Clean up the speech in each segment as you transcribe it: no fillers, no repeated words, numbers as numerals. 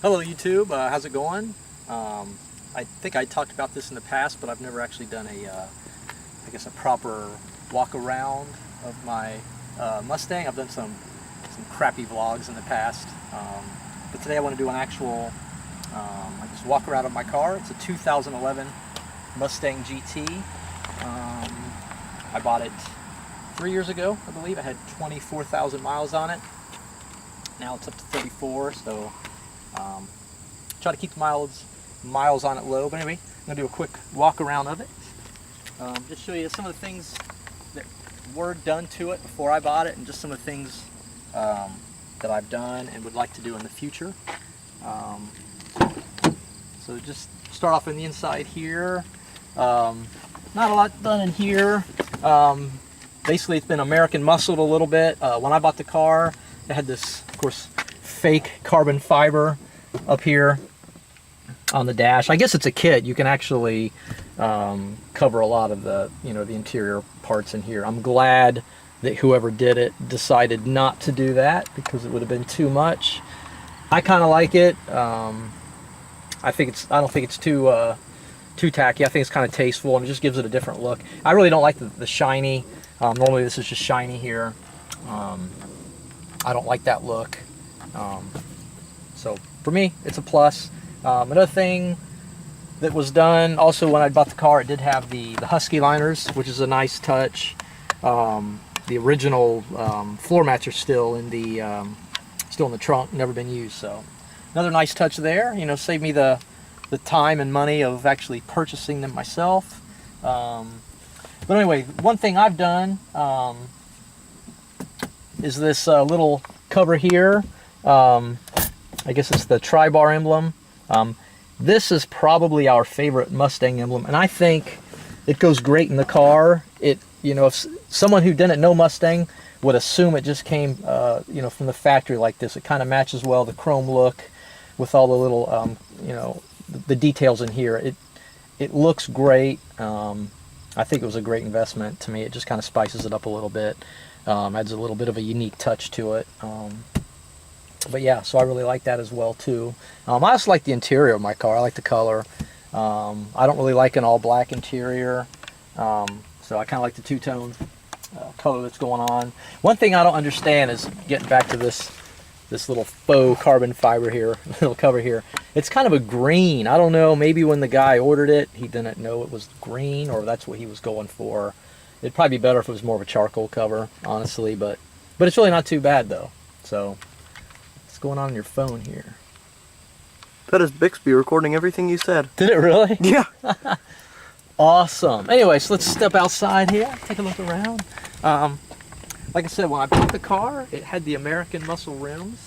Hello YouTube, how's it going? I think I talked about this in the past, but I've never actually done I guess a proper walk around of my Mustang. I've done some crappy vlogs in the past, but today I want to do an actual, I guess, walk around of my car. It's a 2011 Mustang GT. I bought it 3 years ago, I believe. I had 24,000 miles on it. Now it's up to 34, so try to keep the miles on it low. But anyway, I'm going to do a quick walk around of it. Just show you some of the things that were done to it before I bought it, and just some of the things that I've done and would like to do in the future. So just start off on the inside here. Not a lot done in here. Basically, it's been American muscled a little bit. When I bought the car, it had this, of course, fake carbon fiber up here on the dash. I guess it's a kit. You can actually cover a lot of the, the interior parts in here. I'm glad that whoever did it decided not to do that, because it would have been too much. I kind of like it. I don't think it's too tacky. I think it's kind of tasteful, and it just gives it a different look. I really don't like the shiny. Normally this is just shiny here. I don't like that look. So for me, it's a plus. Another thing that was done also when I bought the car, it did have the Husky Liners, which is a nice touch. The original floor mats are still in the trunk, never been used. So another nice touch there. Save me the time and money of actually purchasing them myself. But anyway, one thing I've done is this little cover here. I guess it's the tri-bar emblem. This is probably our favorite Mustang emblem, and I think it goes great in the car. If someone who didn't know Mustang would assume it just came, from the factory like this. It kind of matches well the chrome look with all the little, the details in here. It looks great. I think it was a great investment to me. It just kind of spices it up a little bit, adds a little bit of a unique touch to it. But yeah, so I really like that as well too. I also like the interior of my car. I like the color. I don't really like an all black interior, so I kind of like the two-tone color that's going on. One thing I don't understand is, getting back to this little faux carbon fiber here, little cover here. It's kind of a green. I don't know, maybe when the guy ordered it, he didn't know it was green, or that's what he was going for. It'd probably be better if it was more of a charcoal cover, honestly, but it's really not too bad though. So what's going on your phone here? That is Bixby recording everything you said. Did it really? Yeah. Awesome. Anyway, so let's step outside here, take a look around. Like I said, when I bought the car, it had the American muscle rims.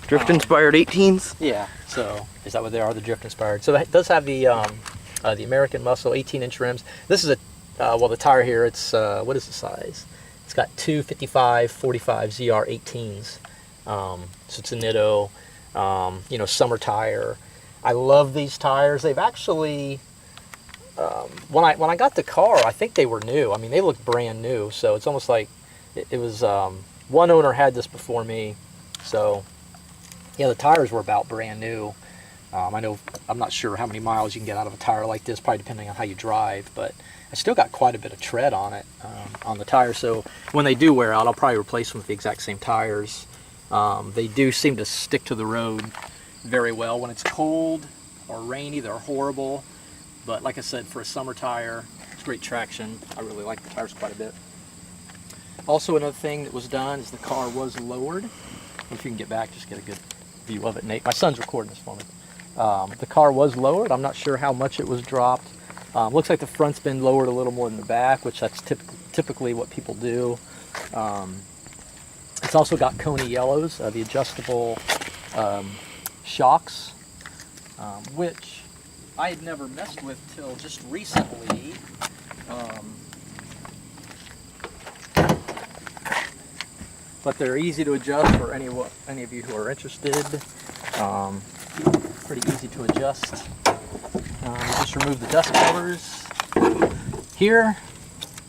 Drift-inspired 18s? Yeah, so is that what they are, the drift-inspired? So it does have the American muscle 18-inch rims. This is well, the tire here, it's, what is the size? It's got two 55/45 ZR 18s. So it's a Nitto, summer tire. I love these tires. They've actually, when I got the car, I think they were new. I mean, they looked brand new, so it's almost like it was, one owner had this before me, so yeah, the tires were about brand new. I'm not sure how many miles you can get out of a tire like this, probably depending on how you drive, but I still got quite a bit of tread on it, on the tires. So when they do wear out, I'll probably replace them with the exact same tires. They do seem to stick to the road very well. When it's cold or rainy, they're horrible. But like I said, for a summer tire, it's great traction. I really like the tires quite a bit. Also, another thing that was done is the car was lowered. If you can get back, just get a good view of it, Nate. My son's recording this for me. The car was lowered. I'm not sure how much it was dropped. Looks like the front's been lowered a little more than the back, which that's typically what people do. It's also got Coney yellows, the adjustable shocks, which I had never messed with till just recently. But they're easy to adjust for any of you who are interested. Pretty easy to adjust. Just remove the dust covers here,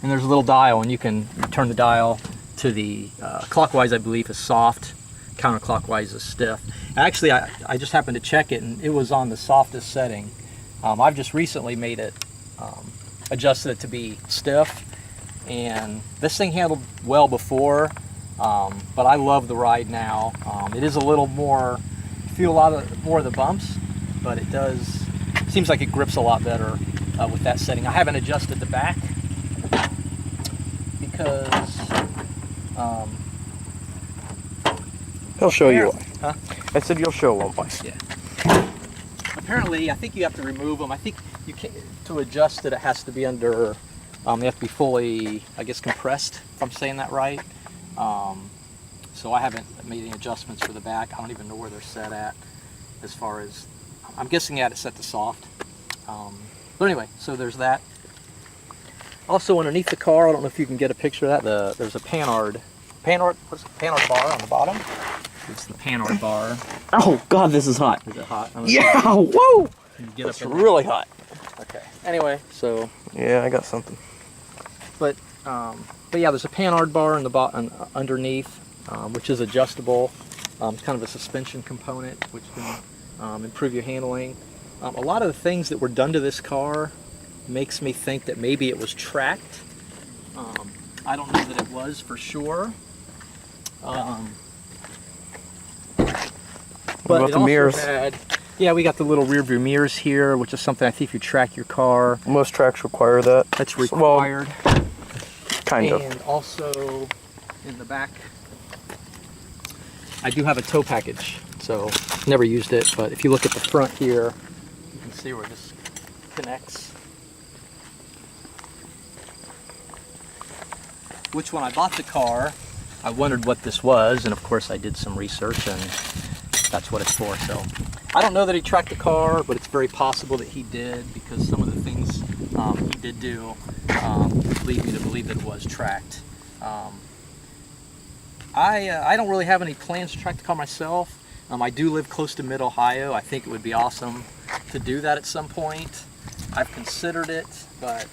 and there's a little dial, and you can turn the dial to the clockwise, I believe, is soft, counterclockwise is stiff. Actually, I just happened to check it, and it was on the softest setting. I've just recently made it, adjusted it to be stiff, and this thing handled well before, but I love the ride now. It is a little more, feel a lot more of the bumps, but it does, seems like it grips a lot better with that setting. I haven't adjusted the back because he'll show you why. Huh? I said you'll show one why. Yeah. Apparently, I think you have to remove them. I think you can, to adjust it, it has to be under, they have to be fully, I guess, compressed, if I'm saying that right. So I haven't made any adjustments for the back. I don't even know where they're set at as far as, I'm guessing it's set to soft. But anyway, so there's that. Also underneath the car, I don't know if you can get a picture of that, there's a Panhard Panhard bar on the bottom. It's the Panhard bar. Oh God, this is hot. Is it hot? Yeah, whoa! It's really hot. Okay. Anyway, so. Yeah, I got something. But yeah, there's a Panhard bar in the bottom underneath, which is adjustable. It's kind of a suspension component, which can improve your handling. A lot of the things that were done to this car makes me think that maybe it was tracked. I don't know that it was for sure. But about it the also mirrors? Yeah, we got the little rear view mirrors here, which is something I think if you track your car. Most tracks require that. That's required. Well, kind of. And also in the back, I do have a tow package. So never used it, but if you look at the front here, you can see where this connects. Which when I bought the car, I wondered what this was, and of course I did some research, and that's what it's for. So I don't know that he tracked the car, but it's very possible that he did, because some of the things he did do lead me to believe that it was tracked. I don't really have any plans to track the car myself. I do live close to Mid-Ohio. I think it would be awesome to do that at some point. I've considered it, but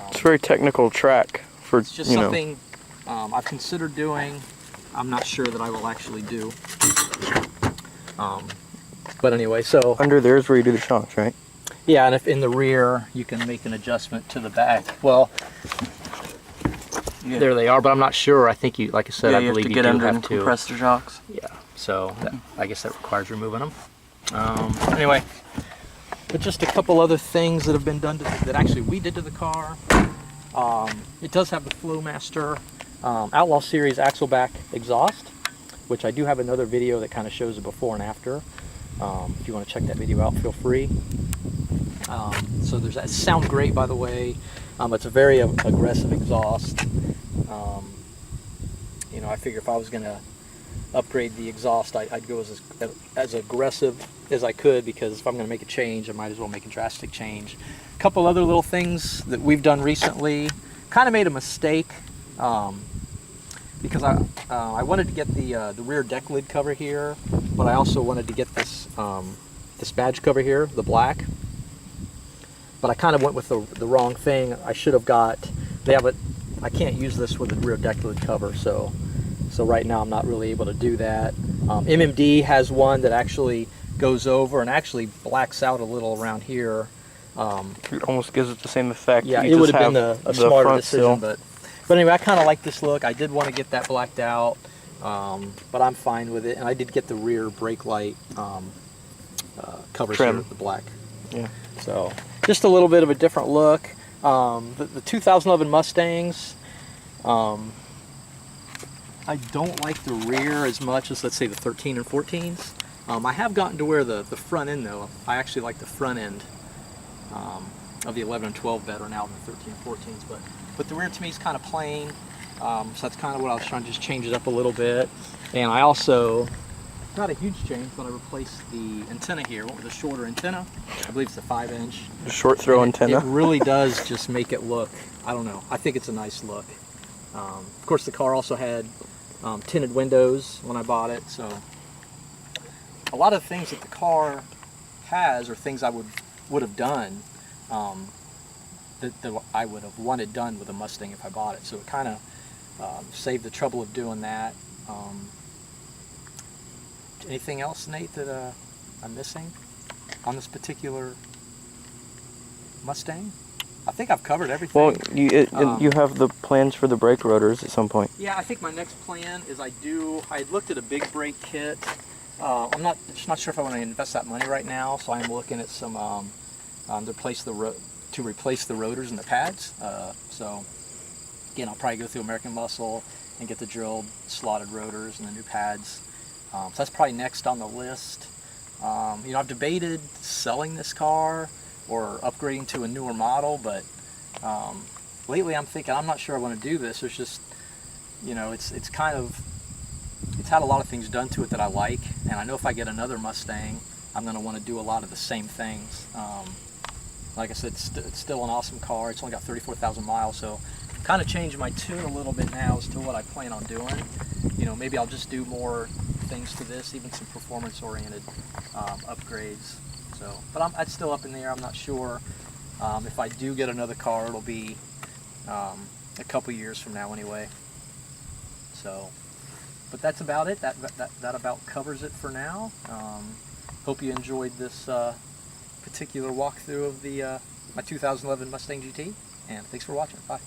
it's a very technical track for, it's just something I've considered doing. I'm not sure that I will actually do. But anyway, so under there is where you do the shocks, right? Yeah, and if in the rear you can make an adjustment to the back. Well, yeah. There they are, but I'm not sure. I think you, like I said, I believe you do have to compress the shocks. Yeah, so I guess that requires removing them. Anyway, but just a couple other things that have been done that actually we did to the car. It does have the Flowmaster Outlaw Series Axleback exhaust, which I do have another video that kind of shows the before and after. If you want to check that video out, feel free. So there's that. It sounds great, by the way. It's a very aggressive exhaust. You know, I figure if I was going to upgrade the exhaust, I'd go as aggressive as I could, because if I'm going to make a change, I might as well make a drastic change. A couple other little things that we've done recently. Kind of made a mistake because I wanted to get the rear deck lid cover here, but I also wanted to get this this badge cover here, the black. But I kind of went with the wrong thing. I should have got, they have it, I can't use this with the rear deck lid cover, so right now I'm not really able to do that. MMD has one that actually goes over and actually blacks out a little around here. It almost gives it the same effect. Yeah, it would have been a smarter decision, but anyway, I kind of like this look. I did want to get that blacked out, but I'm fine with it. And I did get the rear brake light covers here, the black. Yeah. So just a little bit of a different look. The 2011 Mustangs, I don't like the rear as much as, let's say, the 13 and 14s. I have gotten to where the front end, though, I actually like the front end of the 11 and 12 better now than the 13 and 14s. But the rear to me is kind of plain, so that's kind of what I was trying to just change it up a little bit. And I also, not a huge change, but I replaced the antenna here. Went with a shorter antenna. I believe it's a 5-inch. A short throw antenna. It really does just make it look, I don't know, I think it's a nice look. Of course, the car also had tinted windows when I bought it, so a lot of things that the car has are things I would have done that I would have wanted done with a Mustang if I bought it. So it kind of saved the trouble of doing that. Anything else, Nate, that I'm missing on this particular Mustang? I think I've covered everything. Well, you have the plans for the brake rotors at some point. Yeah, I think my next plan is I looked at a big brake kit. I'm just not sure if I want to invest that money right now, so I'm looking at some to replace the rotors and the pads. So again, I'll probably go through American Muscle and get the drilled slotted rotors and the new pads. So that's probably next on the list. I've debated selling this car or upgrading to a newer model, but lately I'm thinking I'm not sure I want to do this. There's just, it's had a lot of things done to it that I like, and I know if I get another Mustang, I'm going to want to do a lot of the same things. Like I said, it's still an awesome car. It's only got 34,000 miles, so kind of changed my tune a little bit now as to what I plan on doing. Maybe I'll just do more things to this, even some performance-oriented upgrades. So, but it's still up in the air. I'm not sure. If I do get another car, it'll be a couple years from now anyway. So, but that's about it. That about covers it for now. Hope you enjoyed this particular walkthrough of my 2011 Mustang GT, and thanks for watching. Bye.